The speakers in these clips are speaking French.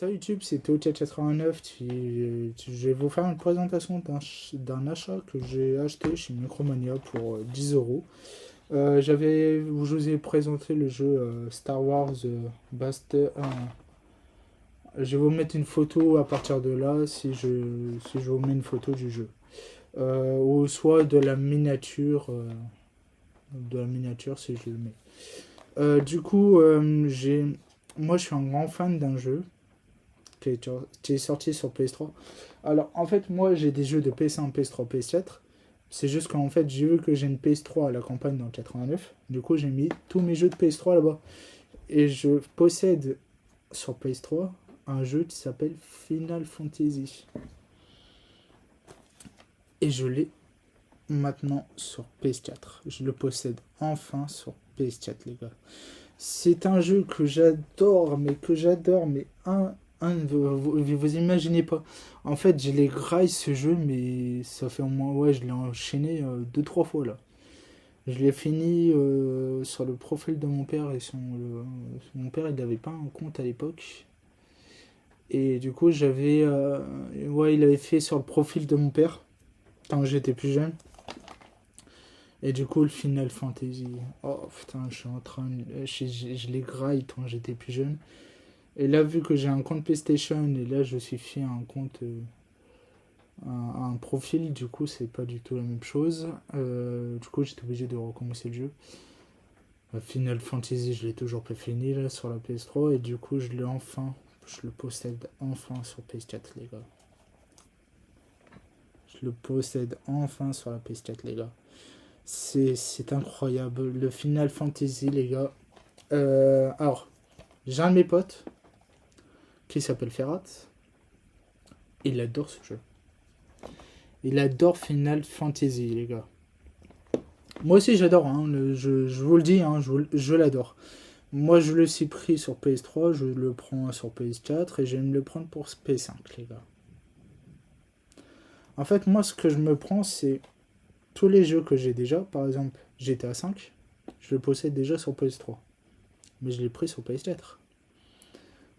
Salut YouTube, c'est Théo89. Je vais vous faire une présentation d'un achat que j'ai acheté chez Micromania pour 10 euros. Je vous ai présenté le jeu Star Wars Bastard. Je vais vous mettre une photo à partir de là si je vous mets une photo du jeu. Ou soit de la miniature si je le mets. Du coup, moi je suis un grand fan d'un jeu qui est sorti sur PS3. Alors, en fait, moi, j'ai des jeux de PS1, PS3, PS4. C'est juste qu'en fait, j'ai vu que j'ai une PS3 à la campagne dans le 89. Du coup, j'ai mis tous mes jeux de PS3 là-bas. Et je possède sur PS3 un jeu qui s'appelle Final Fantasy. Et je l'ai maintenant sur PS4. Je le possède enfin sur PS4, les gars. C'est un jeu que j'adore, mais vous imaginez pas. En fait, je l'ai graille ce jeu, mais ça fait au moins, ouais, je l'ai enchaîné deux, trois fois là. Je l'ai fini sur le profil de mon père et mon père il n'avait pas un compte à l'époque. Et du coup, ouais, il avait fait sur le profil de mon père quand j'étais plus jeune. Et du coup, le Final Fantasy. Oh putain, je suis en train. Je l'ai graille quand j'étais plus jeune. Et là, vu que j'ai un compte PlayStation, et là, je suis fait un compte. Un profil, du coup, c'est pas du tout la même chose. Du coup, j'étais obligé de recommencer le jeu. Final Fantasy, je l'ai toujours pas fini là sur la PS3. Et du coup, je le possède enfin sur PS4, les gars. Je le possède enfin sur la PS4, les gars. C'est incroyable. Le Final Fantasy, les gars. Alors, j'ai un de mes potes qui s'appelle Ferrat. Il adore ce jeu. Il adore Final Fantasy, les gars. Moi aussi, j'adore. Hein, je vous le dis, hein, je l'adore. Moi, je le suis pris sur PS3, je le prends sur PS4 et je vais me le prendre pour PS5, les gars. En fait, moi, ce que je me prends, c'est tous les jeux que j'ai déjà. Par exemple, GTA 5, je le possède déjà sur PS3. Mais je l'ai pris sur PS4.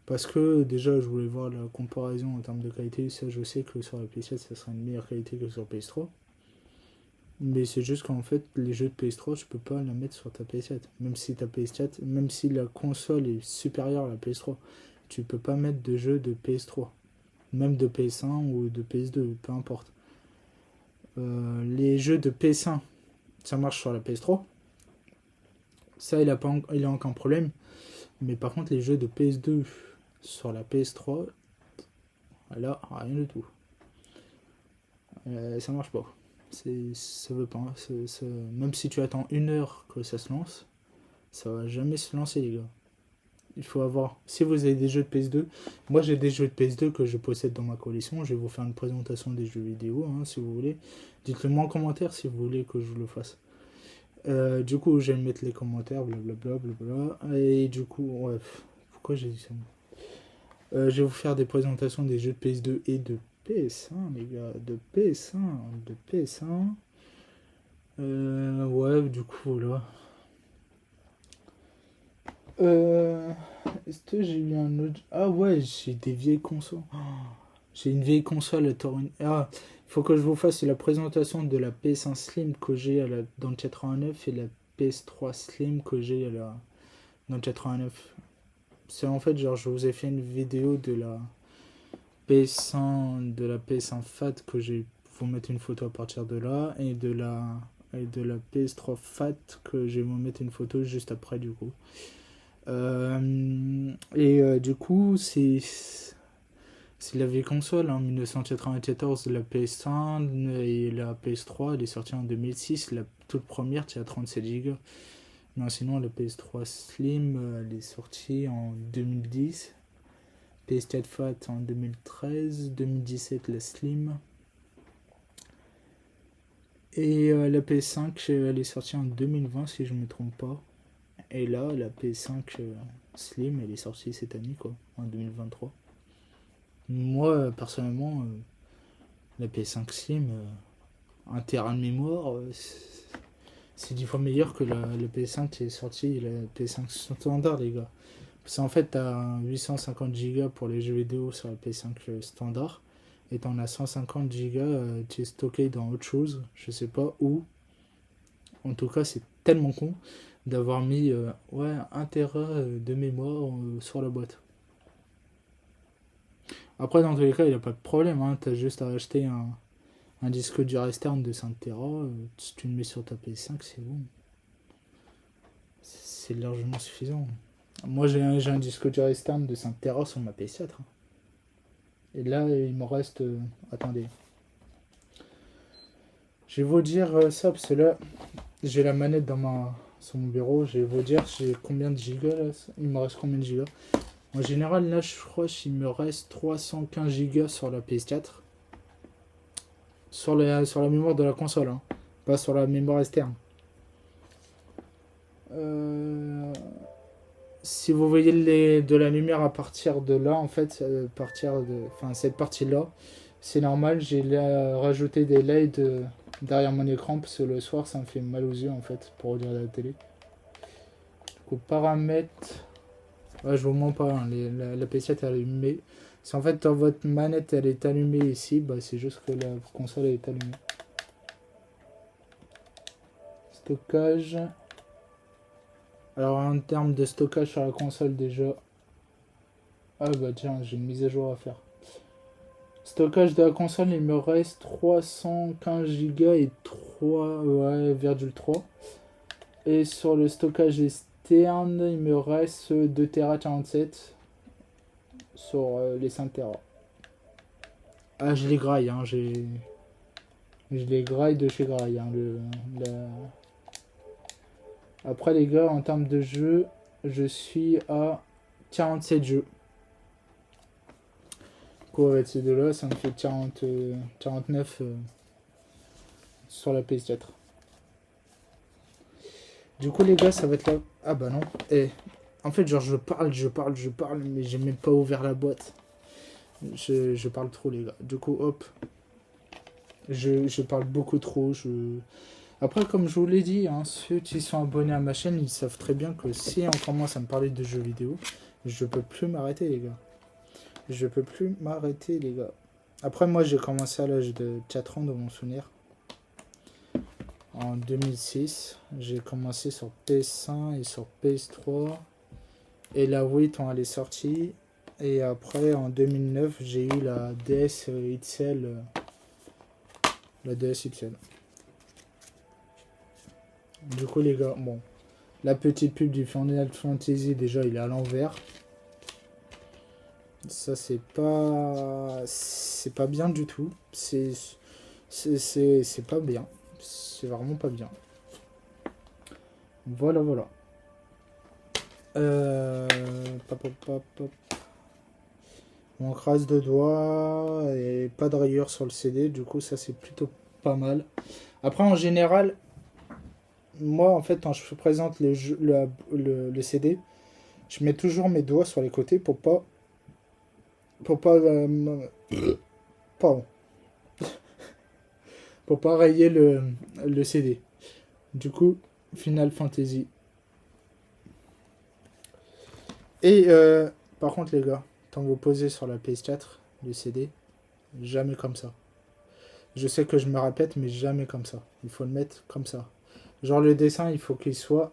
Parce que déjà, je voulais voir la comparaison en termes de qualité. Ça, je sais que sur la PS4, ça sera une meilleure qualité que sur PS3. Mais c'est juste qu'en fait, les jeux de PS3, tu peux pas la mettre sur ta PS4. Même si ta PS4, même si la console est supérieure à la PS3, tu peux pas mettre de jeux de PS3. Même de PS1 ou de PS2, peu importe. Les jeux de PS1, ça marche sur la PS3. Ça, il a aucun problème. Mais par contre, les jeux de PS2 sur la PS3, là, rien du tout. Ça marche pas. Ça veut pas. Même si tu attends une heure que ça se lance, ça va jamais se lancer, les gars. Il faut avoir. Si vous avez des jeux de PS2, moi j'ai des jeux de PS2 que je possède dans ma collection. Je vais vous faire une présentation des jeux vidéo, hein, si vous voulez. Dites-le moi en commentaire si vous voulez que je le fasse. Du coup, je vais mettre les commentaires, blablabla, blablabla. Et du coup, ouais, pourquoi j'ai dit ça? Je vais vous faire des présentations des jeux de PS2 et de PS1, les gars. De PS1, de PS1. Ouais, du coup, voilà. Euh, Est-ce que j'ai eu un autre. Ah ouais, j'ai des vieilles consoles. Oh, j'ai une vieille console à Torrent. Ah, il faut que je vous fasse la présentation de la PS1 Slim que j'ai dans le 89 et la PS3 Slim que j'ai dans le 89. C'est en fait, genre, je vous ai fait une vidéo de la PS1 Fat que j'ai. Vous mettre une photo à partir de là et de la PS3 Fat que je vais vous mettre une photo juste après du coup. Du coup, c'est la vieille console, en 1994, la PS1 et la PS3, elle est sortie en 2006, la toute première, qui a 37 Go. Non, sinon, la PS3 Slim, elle est sortie en 2010. PS4 Fat en 2013, 2017 la Slim. Et la PS5, elle est sortie en 2020 si je ne me trompe pas. Et là, la PS5 Slim, elle est sortie cette année, quoi, en 2023. Moi, personnellement, la PS5 Slim, 1 Tera de mémoire, c'est 10 fois meilleur que la PS5 qui est sortie, la PS5 standard, les gars. Parce qu'en fait, tu as 850 Go pour les jeux vidéo sur la PS5 standard. Et tu en as 150 Go qui est stocké dans autre chose. Je sais pas où. En tout cas, c'est tellement con d'avoir mis ouais, 1 Tera de mémoire sur la boîte. Après, dans tous les cas, il n'y a pas de problème. Hein. Tu as juste à acheter un disque dur externe de 5 Tera. Tu le mets sur ta PS5, c'est bon. C'est largement suffisant. Moi, j'ai un disque dur externe de 5 Tera sur ma PS4. Hein. Et là, il me reste. Attendez. Je vais vous dire ça, parce que là, j'ai la manette sur mon bureau. Je vais vous dire j'ai combien de gigas là. Il me reste combien de gigas. En général, là, je crois qu'il me reste 315 gigas sur la PS4. Sur la mémoire de la console, hein. Pas sur la mémoire externe. Si vous voyez de la lumière à partir de là, en fait, cette partie-là, c'est normal. J'ai rajouté des LED derrière mon écran parce que le soir, ça me fait mal aux yeux en fait pour regarder la télé. Donc, paramètres, ouais, je vous mens pas. Hein, la PS4 est allumée. Si en fait dans votre manette elle est allumée ici, bah, c'est juste que la console est allumée. Stockage. Alors en termes de stockage sur la console déjà. Ah bah tiens, j'ai une mise à jour à faire. Stockage de la console, il me reste 315 Go et 3,3. Et sur le stockage externe, il me reste 2 Tera 47 sur les 5 Tera. Ah, je les graille, hein, je les graille de chez Graille. Hein, Après, les gars, en termes de jeu, je suis à 47 jeux. Du coup, avec ces deux-là, ça me fait 49 sur la PS4. Du coup, les gars, ça va être là. Ah bah non. En fait, genre, je parle, mais j'ai même pas ouvert la boîte. Je parle trop, les gars. Du coup, hop. Je parle beaucoup trop. Après, comme je vous l'ai dit, hein, ceux qui sont abonnés à ma chaîne, ils savent très bien que si on commence à me parler de jeux vidéo, je peux plus m'arrêter, les gars. Je peux plus m'arrêter, les gars. Après, moi, j'ai commencé à l'âge de 4 ans, dans mon souvenir. En 2006, j'ai commencé sur PS1 et sur PS3. Et la Wii quand elle est sortie. Et après, en 2009, j'ai eu la DS XL. La DS XL. Du coup, les gars, bon. La petite pub du Final Fantasy, déjà, il est à l'envers. Ça, c'est pas bien du tout. C'est pas bien. C'est vraiment pas bien. Voilà, voilà. Pop, pop, pop, pop. On crase de doigts et pas de rayures sur le CD. Du coup, ça, c'est plutôt pas mal. Après, en général, moi, en fait, quand je présente le CD, je mets toujours mes doigts sur les côtés pour pas. Pardon. Pour pas rayer le CD. Du coup, Final Fantasy. Et par contre, les gars, quand vous posez sur la PS4 le CD, jamais comme ça. Je sais que je me répète, mais jamais comme ça. Il faut le mettre comme ça. Genre le dessin, il faut qu'il soit.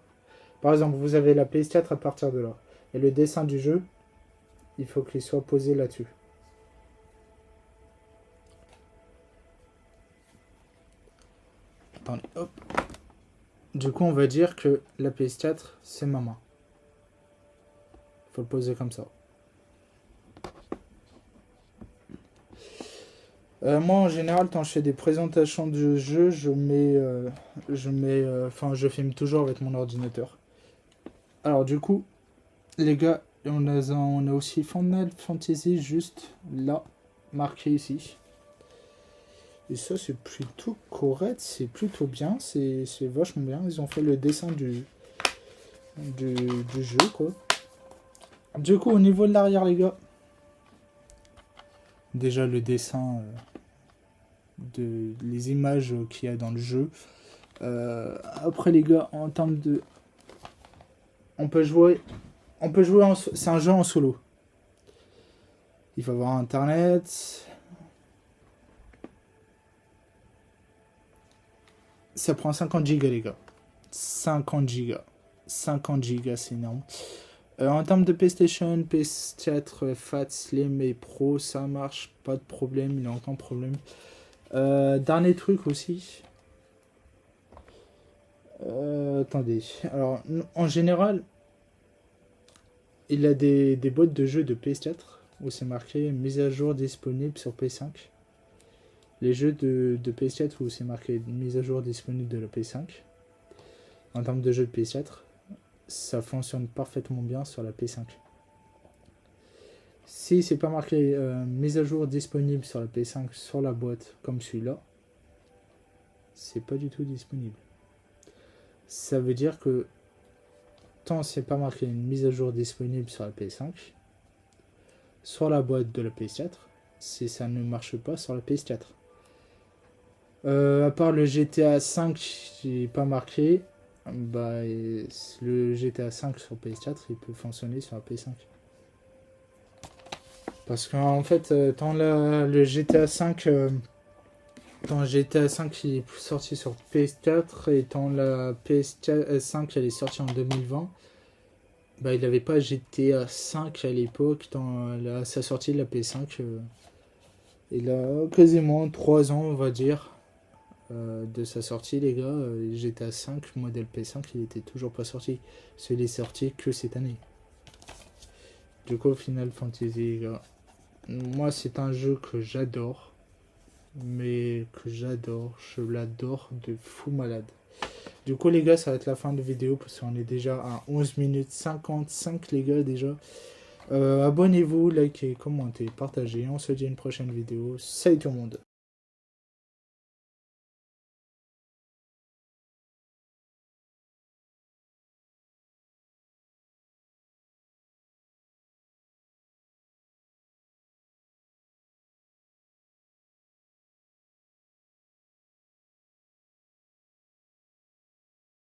Par exemple, vous avez la PS4 à partir de là. Et le dessin du jeu, il faut qu'il soit posé là-dessus. Attendez, hop. Du coup, on va dire que la PS4, c'est ma main. Il faut le poser comme ça. Moi, en général, quand je fais des présentations de jeux, je filme toujours avec mon ordinateur. Alors, du coup, les gars, on a aussi Final Fantasy juste là, marqué ici. Et ça, c'est plutôt correct, c'est plutôt bien, c'est vachement bien. Ils ont fait le dessin du jeu, quoi. Du coup, au niveau de l'arrière, les gars, déjà le dessin les images qu'il y a dans le jeu. Après, les gars, en termes de. On peut jouer On peut jouer c'est un jeu en solo. Il faut avoir internet. Ça prend 50 gigas les gars. 50 gigas. 50 gigas, c'est énorme. En termes de PlayStation, PS4, Fat, Slim et Pro, ça marche, pas de problème, il n'y a aucun problème. Dernier truc aussi. Attendez. Alors, en général, il a des boîtes de jeux de PS4 où c'est marqué mise à jour disponible sur PS5. Les jeux de PS4 où c'est marqué mise à jour disponible de la PS5. En termes de jeux de PS4, ça fonctionne parfaitement bien sur la PS5. Si c'est pas marqué mise à jour disponible sur la PS5 sur la boîte comme celui-là, c'est pas du tout disponible. Ça veut dire que tant c'est pas marqué une mise à jour disponible sur la PS5, sur la boîte de la PS4, ça ne marche pas sur la PS4. À part le GTA 5 qui n'est pas marqué, bah, le GTA 5 sur PS4 il peut fonctionner sur la PS5. Parce qu'en fait, tant le GTA 5 quand GTA 5 il est sorti sur PS4 et quand la PS5 elle est sortie en 2020, bah, il n'avait pas GTA 5 à l'époque dans sa sortie de la PS5. Il a quasiment 3 ans, on va dire, de sa sortie, les gars. GTA 5 modèle PS5 il était toujours pas sorti. Il est sorti que cette année. Du coup, Final Fantasy, les gars, moi c'est un jeu que j'adore. Mais que j'adore, je l'adore de fou malade. Du coup les gars, ça va être la fin de vidéo parce qu'on est déjà à 11 minutes 55 les gars déjà. Abonnez-vous, likez, commentez, partagez. On se dit à une prochaine vidéo. Salut tout le monde.